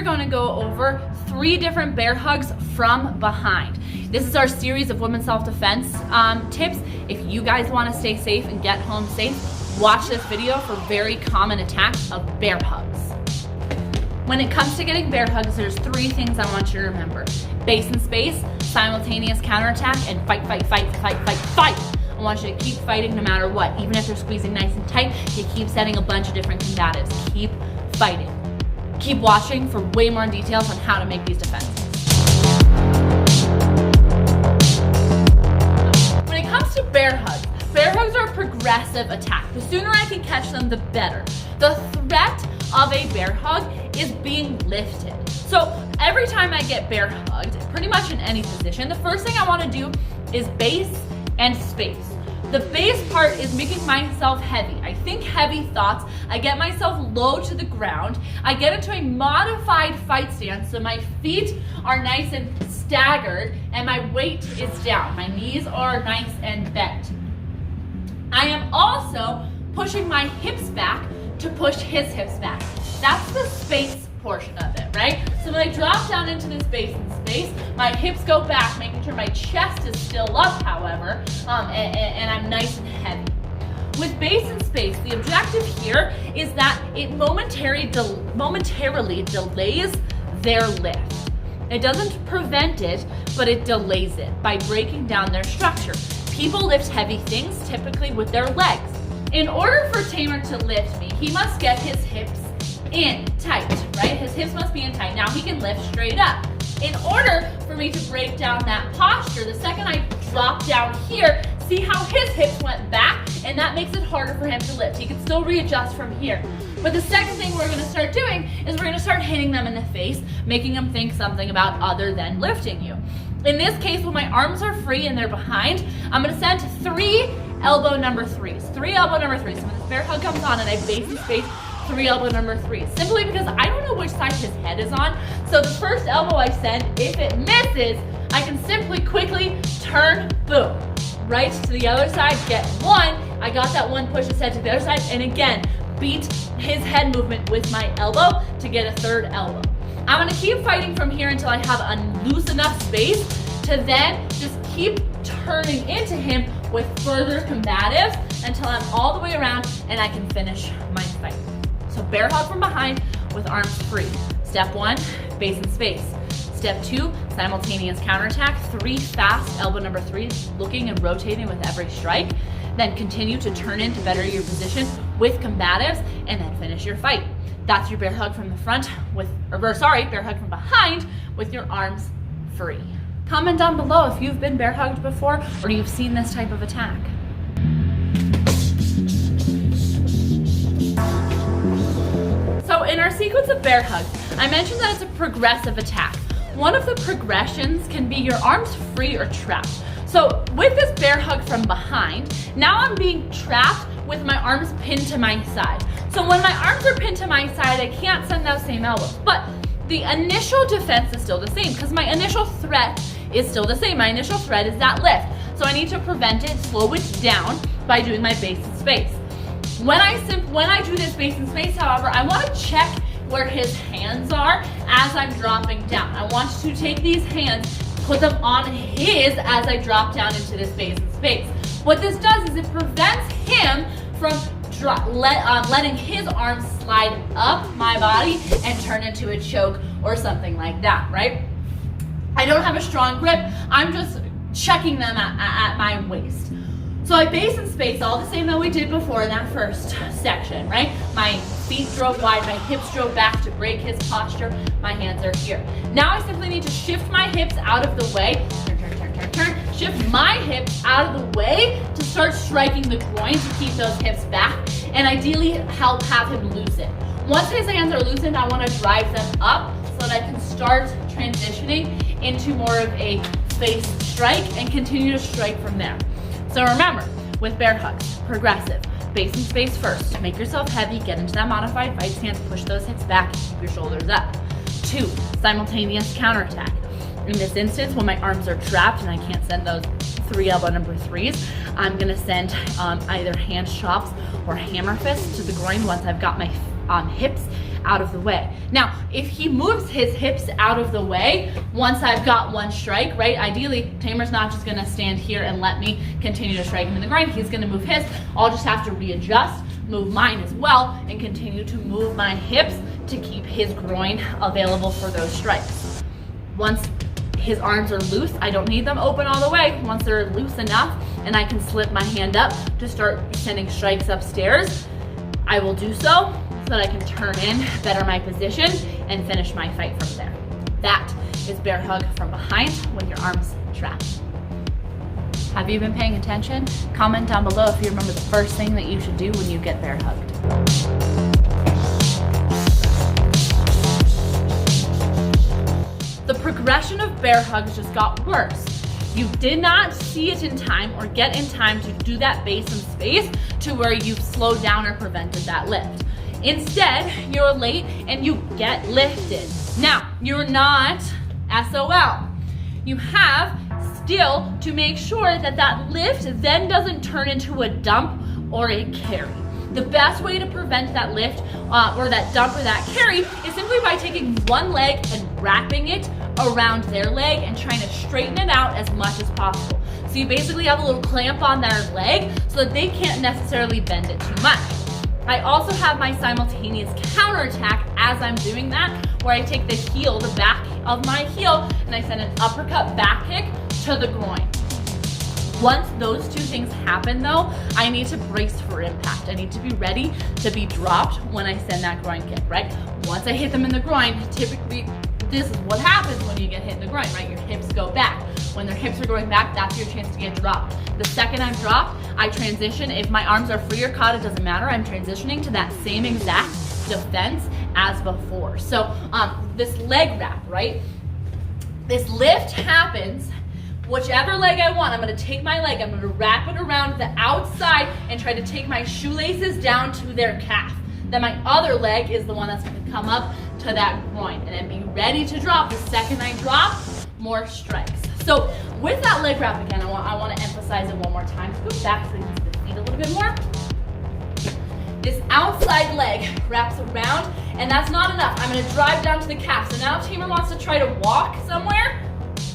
we're going to go over 3 different bear hugs from behind. This is our series of women's self-defense tips. If you guys want to stay safe and get home safe, watch this video for very common attacks of bear hugs. When it comes to getting bear hugs, there's 3 things I want you to remember. Base and space, simultaneous counterattack, and fight, fight, fight, fight, fight, fight. I want you to keep fighting no matter what. Even if they're squeezing nice and tight, you keep setting a bunch of different combatives. Keep fighting. Keep watching for way more details on how to make these defenses. When it comes to bear hugs are a progressive attack. The sooner I can catch them, the better. The threat of a bear hug is being lifted. So every time I get bear hugged, pretty much in any position, the first thing I want to do is base and space. The base part is making myself heavy. I think heavy thoughts. I get myself low to the ground. I get into a modified fight stance, so my feet are nice and staggered and my weight is down. My knees are nice and bent. I am also pushing my hips back to push his hips back. That's the space portion of it, right? So when I drop down into this base and space, my hips go back, making sure my chest is still up, however, and I'm nice and heavy. With base and space, the objective here is that it momentarily delays their lift. It doesn't prevent it, but it delays it by breaking down their structure. People lift heavy things typically with their legs. In order for Tamer to lift me, he must get his hips in tight, right? His hips must be in tight. Now he can lift straight up. In order for me to break down that posture, the second I drop down here, see how his hips went back, and that makes it harder for him to lift. He can still readjust from here. But the second thing we're gonna start doing is we're gonna start hitting them in the face, making them think something about other than lifting you. In this case, when my arms are free and they're behind, I'm gonna send 3 elbow number 3s. 3 elbow number 3s. So when this bear hug comes on and I base and space, 3 elbow number 3s. Simply because I don't know which side his head is on. So the first elbow I send, if it misses, I can simply quickly turn, boom, right to the other side, get 1. I got that 1 push his head to the other side, and again, beat his head movement with my elbow to get a 3rd elbow. I'm gonna keep fighting from here until I have a loose enough space to then just keep turning into him with further combatives until I'm all the way around and I can finish my fight. So bear hug from behind with arms free. Step 1, base and space. Step 2, simultaneous counterattack. 3 fast elbow number 3s, looking and rotating with every strike. Then continue to turn in to better your position with combatives and then finish your fight. That's your bear hug from the front bear hug from behind with your arms free. Comment down below if you've been bear hugged before or you've seen this type of attack. So in our sequence of bear hugs, I mentioned that it's a progressive attack. One of the progressions can be your arms free or trapped. So with this bear hug from behind, now I'm being trapped with my arms pinned to my side. So when my arms are pinned to my side, I can't send those same elbows. But the initial defense is still the same because my initial threat is still the same. My initial threat is that lift. So I need to prevent it, slow it down by doing my base and space. When I do this base and space, however, I want to check where his hands are as I'm dropping down. I want to take these hands, put them on his as I drop down into this base and space. What this does is it prevents him from letting his arms slide up my body and turn into a choke or something like that, right? I don't have a strong grip. I'm just checking them at my waist. So I base and space all the same that we did before in that first section, right? My feet drove wide, my hips drove back to break his posture, my hands are here. Now I simply need to shift my hips out of the way, turn, shift my hips out of the way to start striking the groin to keep those hips back and ideally help have him loosen. Once his hands are loosened, I want to drive them up so that I can start transitioning into more of a face strike and continue to strike from there. So remember, with bear hugs, progressive, base and space first. Make yourself heavy, get into that modified fight stance, push those hips back, keep your shoulders up. 2, simultaneous counterattack. In this instance, when my arms are trapped and I can't send those 3 elbow number 3s, I'm gonna send either hand chops or hammer fists to the groin once I've got my hips out of the way. Now, if he moves his hips out of the way, once I've got one strike, right? Ideally, Tamer's not just gonna stand here and let me continue to strike him in the groin. He's gonna move his. I'll just have to readjust, move mine as well, and continue to move my hips to keep his groin available for those strikes. Once his arms are loose, I don't need them open all the way. Once they're loose enough and I can slip my hand up to start sending strikes upstairs, I will do so that I can turn in, better my position, and finish my fight from there. That is bear hug from behind with your arms trapped. Have you been paying attention? Comment down below if you remember the first thing that you should do when you get bear hugged. The progression of bear hugs just got worse. You did not see it in time or get in time to do that base and space to where you've slowed down or prevented that lift. Instead, you're late and you get lifted. Now, you're not SOL. You have still to make sure that that lift then doesn't turn into a dump or a carry. The best way to prevent that lift or that dump or that carry is simply by taking one leg and wrapping it around their leg and trying to straighten it out as much as possible. So you basically have a little clamp on their leg so that they can't necessarily bend it too much. I also have my simultaneous counterattack as I'm doing that, where I take the heel, the back of my heel, and I send an uppercut back kick to the groin. Once those two things happen though, I need to brace for impact. I need to be ready to be dropped when I send that groin kick, right? Once I hit them in the groin, typically this is what happens when you get hit in the groin, right? Your hips go back. When their hips are going back, that's your chance to get dropped. The second I'm dropped, I transition. If my arms are free or caught, it doesn't matter. I'm transitioning to that same exact defense as before. So this leg wrap, right? This lift happens, whichever leg I want. I'm gonna take my leg, I'm gonna wrap it around the outside and try to take my shoelaces down to their calf. Then my other leg is the one that's gonna come up to that groin and then be ready to drop. The second I drop, more strikes. So with that leg wrap again, I want to emphasize it one more time. Go back so you can see the feet a little bit more. This outside leg wraps around, and that's not enough. I'm going to drive down to the calf. So now Tamer wants to try to walk somewhere.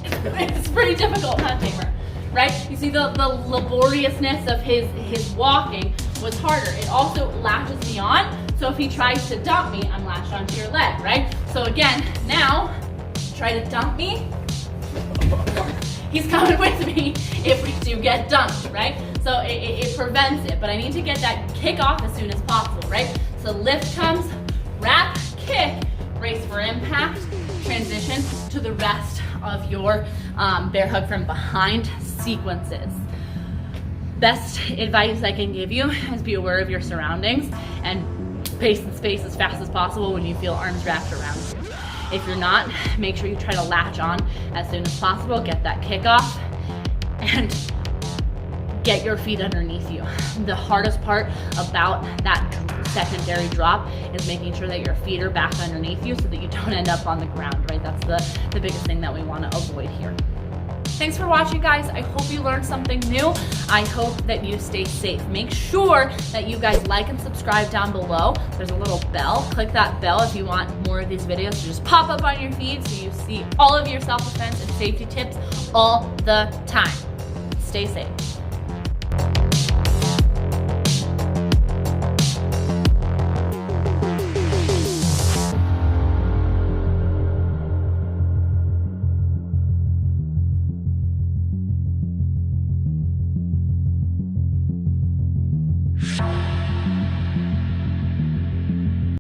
It's pretty difficult, huh, Tamer? Right? You see the laboriousness of his walking was harder. It also latches me on. So if he tries to dump me, I'm latched onto your leg, right? So again, now try to dump me. He's coming with me if we do get dumped, right? So it prevents it, but I need to get that kick off as soon as possible, right? So lift comes, wrap, kick, brace for impact, transition to the rest of your bear hug from behind sequences. Best advice I can give you is be aware of your surroundings and pace and space as fast as possible when you feel arms wrapped around you. If you're not, make sure you try to latch on as soon as possible, get that kick off, and get your feet underneath you. The hardest part about that secondary drop is making sure that your feet are back underneath you so that you don't end up on the ground, right? That's the biggest thing that we want to avoid here. Thanks for watching, guys. I hope you learned something new. I hope that you stay safe. Make sure that you guys like and subscribe down below. There's a little bell. Click that bell if you want more of these videos to just pop up on your feed so you see all of your self-defense and safety tips all the time. Stay safe.